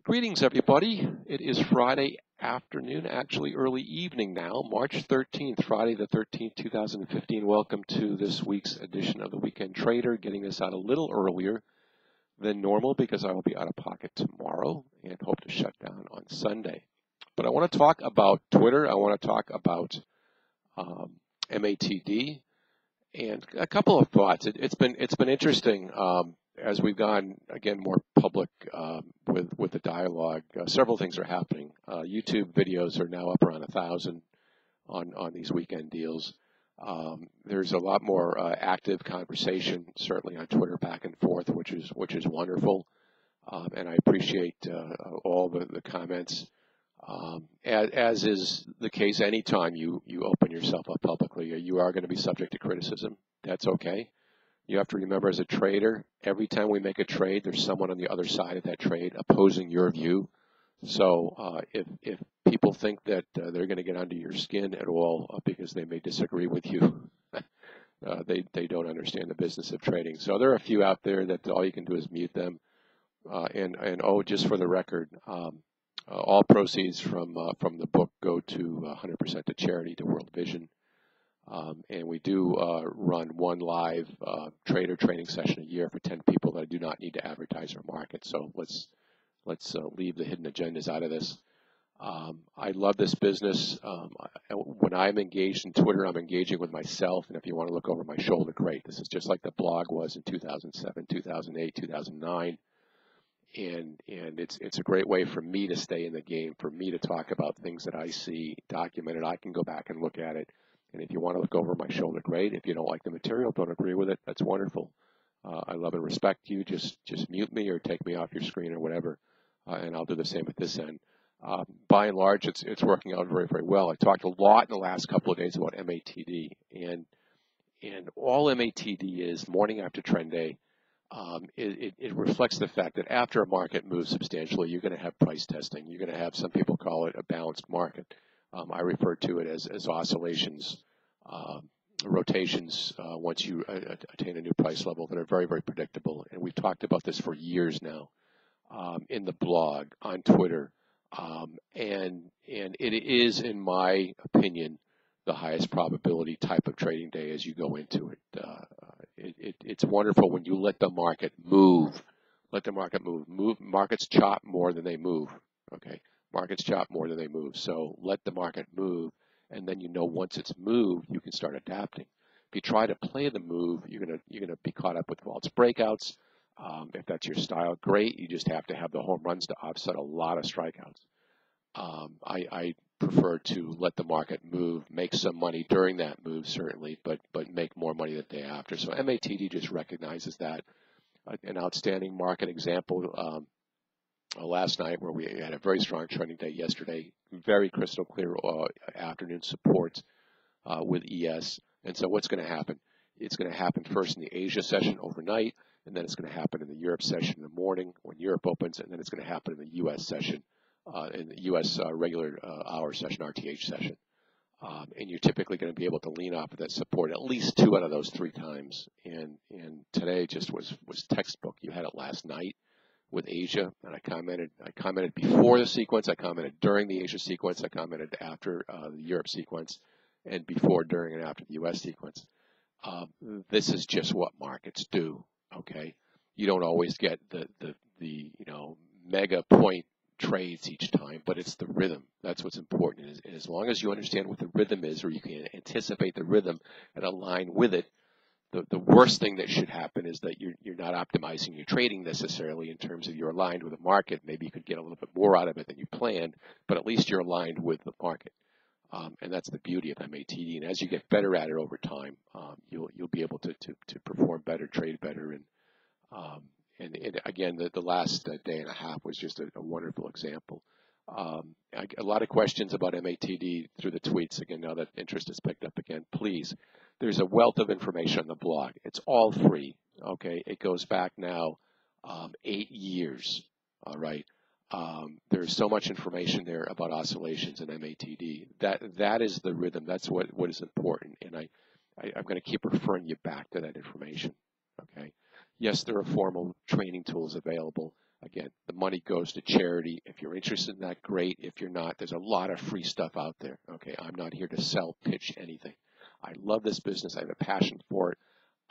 Greetings, everybody. It is Friday afternoon, actually early evening now, March 13th, Friday the 13th, 2015. Welcome to this week's edition of the Weekend Trader, getting this out a little earlier than normal because I will be out of pocket tomorrow and hope to shut down on Sunday. But I want to talk about Twitter. I want to talk about MATD and a couple of thoughts. It's been interesting. As we've gone again more public with the dialogue, several things are happening. YouTube videos are now up around 1,000 on these weekend deals. There's a lot more active conversation, certainly on Twitter, back and forth, which is wonderful, and I appreciate all the comments. As is the case, anytime you open yourself up publicly, you are going to be subject to criticism. That's okay. You have to remember, as a trader, every time we make a trade, there's someone on the other side of that trade opposing your view. So if people think that they're going to get under your skin at all because they may disagree with you, they don't understand the business of trading. So there are a few out there that all you can do is mute them. And just for the record, all proceeds from the book go to 100% to charity, to World Vision. And we do run one live trader training session a year for 10 people that I do not need to advertise or market. So let's leave the hidden agendas out of this. I love this business. When I'm engaged in Twitter, I'm engaging with myself. And if you want to look over my shoulder, great. This is just like the blog was in 2007, 2008, 2009. And it's a great way for me to stay in the game, for me to talk about things that I see documented. I can go back and look at it. And if you want to look over my shoulder, great. If you don't like the material, don't agree with it, that's wonderful. I love and respect you. Just mute me or take me off your screen or whatever, and I'll do the same at this end. By and large, it's working out very, very well. I talked a lot in the last couple of days about MATD, and all MATD is morning after trend day. It reflects the fact that after a market moves substantially, you're going to have price testing. You're going to have, some people call it a balanced market. I refer to it as oscillations, rotations, once you attain a new price level, that are very, very predictable. And we've talked about this for years now in the blog, on Twitter. And it is, in my opinion, the highest probability type of trading day as you go into it. It's wonderful when you let the market move. Let the market move. Markets chop more than they move. Okay. Markets chop more than they move. So let the market move, and then once it's moved, you can start adapting. If you try to play the move, you're gonna be caught up with false breakouts. If that's your style, great. You just have to have the home runs to offset a lot of strikeouts. I prefer to let the market move, make some money during that move, certainly, but make more money the day after. So MATD just recognizes that. An outstanding market example. Last night, where we had a very strong trending day yesterday, very crystal clear afternoon support with ES. And so what's going to happen? It's going to happen first in the Asia session overnight, and then it's going to happen in the Europe session in the morning when Europe opens, and then it's going to happen in the U.S. session, in the U.S. Regular hour session, RTH session. And you're typically going to be able to lean off of that support at least 2 out of those 3 times. And today just was textbook. You had it last night with Asia, and I commented before the sequence, I commented during the Asia sequence, I commented after the Europe sequence, and before, during, and after the U.S. sequence. This is just what markets do. Okay, you don't always get the mega point trades each time, but it's the rhythm. That's what's important. And as long as you understand what the rhythm is, or you can anticipate the rhythm and align with it, the worst thing that should happen is that you're not optimizing your trading necessarily in terms of you're aligned with the market. Maybe you could get a little bit more out of it than you planned, but at least you're aligned with the market. And that's the beauty of MATD. And as you get better at it over time, you'll be able to perform better, trade better. And again, the last day and a half was just a wonderful example. A lot of questions about MATD through the tweets. Again, now that interest has picked up again, please. There's a wealth of information on the blog. It's all free, okay? It goes back now 8 years, all right? There's so much information there about oscillations and MATD. That is the rhythm. That's what is important, and I'm going to keep referring you back to that information, okay? Yes, there are formal training tools available, Again, the money goes to charity. If you're interested in that, great. If you're not, there's a lot of free stuff out there. Okay, I'm not here to sell, pitch anything. I love this business. I have a passion for it.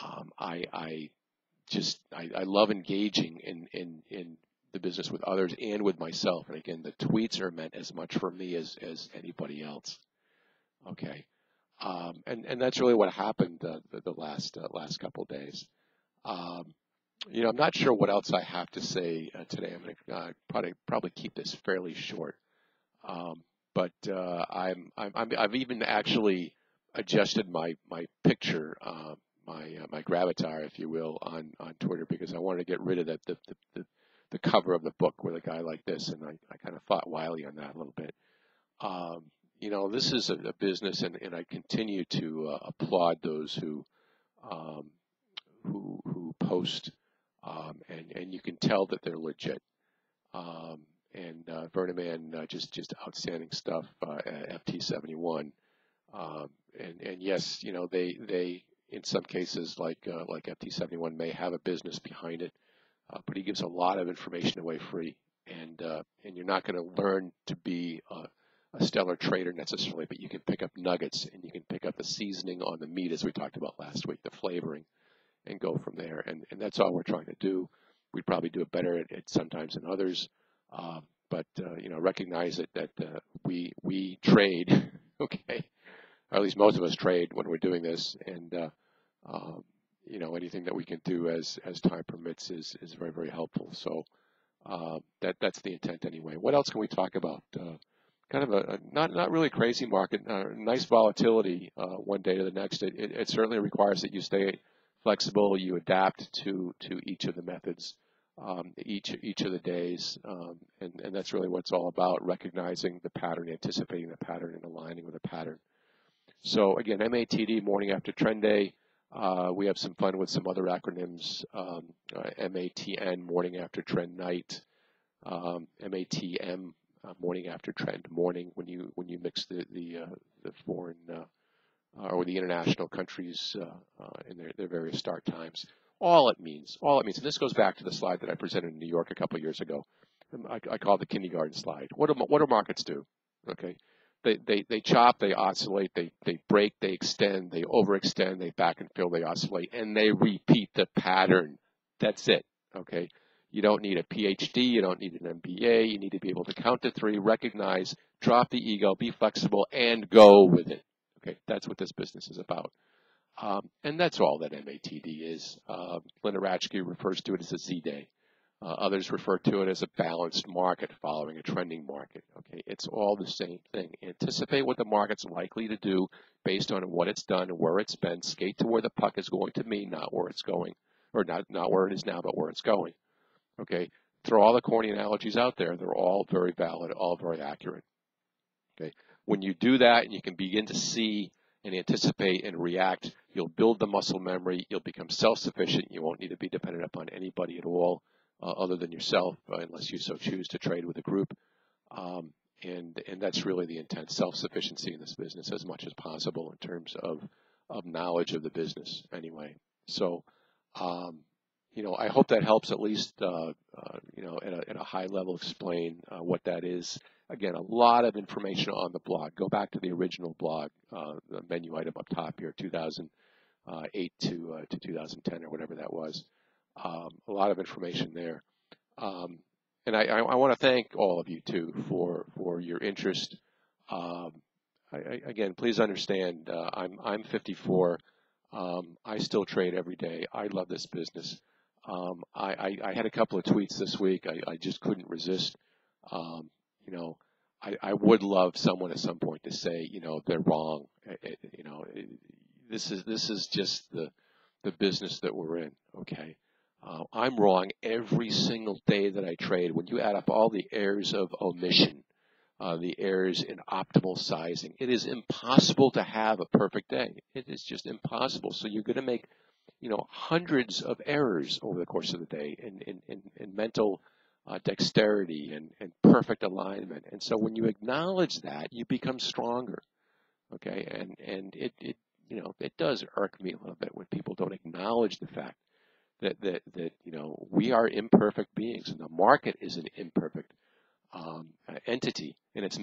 I love engaging in the business with others and with myself. And again, the tweets are meant as much for me as anybody else. Okay, and that's really what happened the last couple of days. I'm not sure what else I have to say today. I'm going to probably keep this fairly short. But I've even actually adjusted my picture, my gravatar, if you will, on Twitter, because I wanted to get rid of the cover of the book with a guy like this, and I kind of thought wily on that a little bit. This is a business, and I continue to applaud those who post, and you can tell that they're legit. And Vernaman, just outstanding stuff at FT71. And yes, they in some cases like FT71 may have a business behind it, but he gives a lot of information away free. And you're not going to learn to be a stellar trader necessarily, but you can pick up nuggets, and you can pick up the seasoning on the meat, as we talked about last week, the flavoring, and go from there. And that's all we're trying to do. We probably do it better at sometimes than others, but recognize that we trade, okay, or at least most of us trade when we're doing this, and anything that we can do as time permits is very, very helpful. So that's the intent anyway. What else can we talk about? Kind of a not really crazy market, nice volatility one day to the next. It certainly requires that you stay flexible, you adapt to each of the methods, each of the days, and that's really what it's all about: recognizing the pattern, anticipating the pattern, and aligning with the pattern. So again, MATD, morning after trend day. We have some fun with some other acronyms: MATN, morning after trend night; MATM, morning after trend morning. When you mix the foreign or the international countries in their various start times. All it means, and this goes back to the slide that I presented in New York a couple of years ago. I call it the kindergarten slide. What do markets do? Okay, they chop, they oscillate, they break, they extend, they overextend, they back and fill, they oscillate, and they repeat the pattern. That's it. Okay, you don't need a PhD, you don't need an MBA. You need to be able to count to three, recognize, drop the ego, be flexible, and go with it. Okay, that's what this business is about. And that's all that MATD is. Linda Ratchke refers to it as a Z-Day. Others refer to it as a balanced market following a trending market. Okay, it's all the same thing. Anticipate what the market's likely to do based on what it's done and where it's been. Skate to where the puck is going to be, not where it's going, or not where it is now, but where it's going. Okay, throw all the corny analogies out there. They're all very valid, all very accurate. Okay, when you do that and you can begin to see and anticipate and react, you'll build the muscle memory. You'll become self-sufficient. You won't need to be dependent upon anybody at all other than yourself, unless you so choose to trade with a group. And that's really the intent: self-sufficiency in this business as much as possible in terms of knowledge of the business. Anyway, so I hope that helps at least at a high level explain what that is. Again, a lot of information on the blog. Go back to the original blog, the menu item up top here, 2008 to 2010 or whatever that was. A lot of information there. And I want to thank all of you too for your interest. Again, please understand, I'm 54. I still trade every day. I love this business. I had a couple of tweets this week. I just couldn't resist. I would love someone at some point to say, they're wrong. This is just the business that we're in. Okay, I'm wrong every single day that I trade. When you add up all the errors of omission, the errors in optimal sizing, it is impossible to have a perfect day. It is just impossible. So you're going to make hundreds of errors over the course of the day in mental dexterity and perfect alignment. And so when you acknowledge that, you become stronger. Okay, and it does irk me a little bit when people don't acknowledge the fact that we are imperfect beings, and the market is an imperfect entity, and it's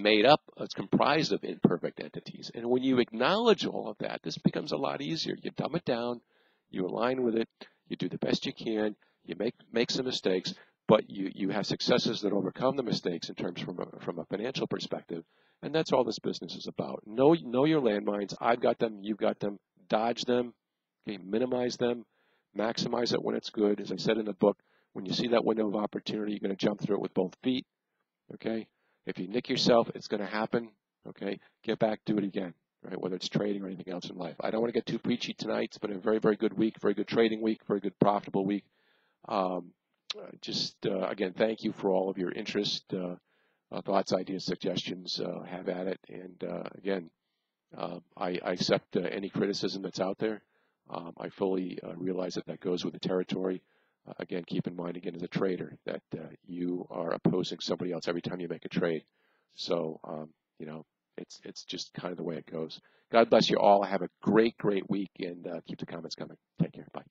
comprised of imperfect entities. And when you acknowledge all of that, this becomes a lot easier. You dumb it down, you align with it, you do the best you can, you make some mistakes, but you have successes that overcome the mistakes in terms from a financial perspective. And that's all this business is about. Know your landmines. I've got them, you've got them. Dodge them, okay, minimize them, maximize it when it's good. As I said in the book, when you see that window of opportunity, you're going to jump through it with both feet. Okay, if you nick yourself, it's going to happen. Okay, get back, do it again. Right, whether it's trading or anything else in life. I don't want to get too preachy tonight. It's been a very, very good week, very good trading week, very good profitable week. Again, thank you for all of your interest, thoughts, ideas, suggestions. Have at it. And again, I accept any criticism that's out there. I fully realize that goes with the territory. Again, keep in mind, again, as a trader, that you are opposing somebody else every time you make a trade. So, it's just kind of the way it goes. God bless you all. Have a great, great week, and keep the comments coming. Take care. Bye.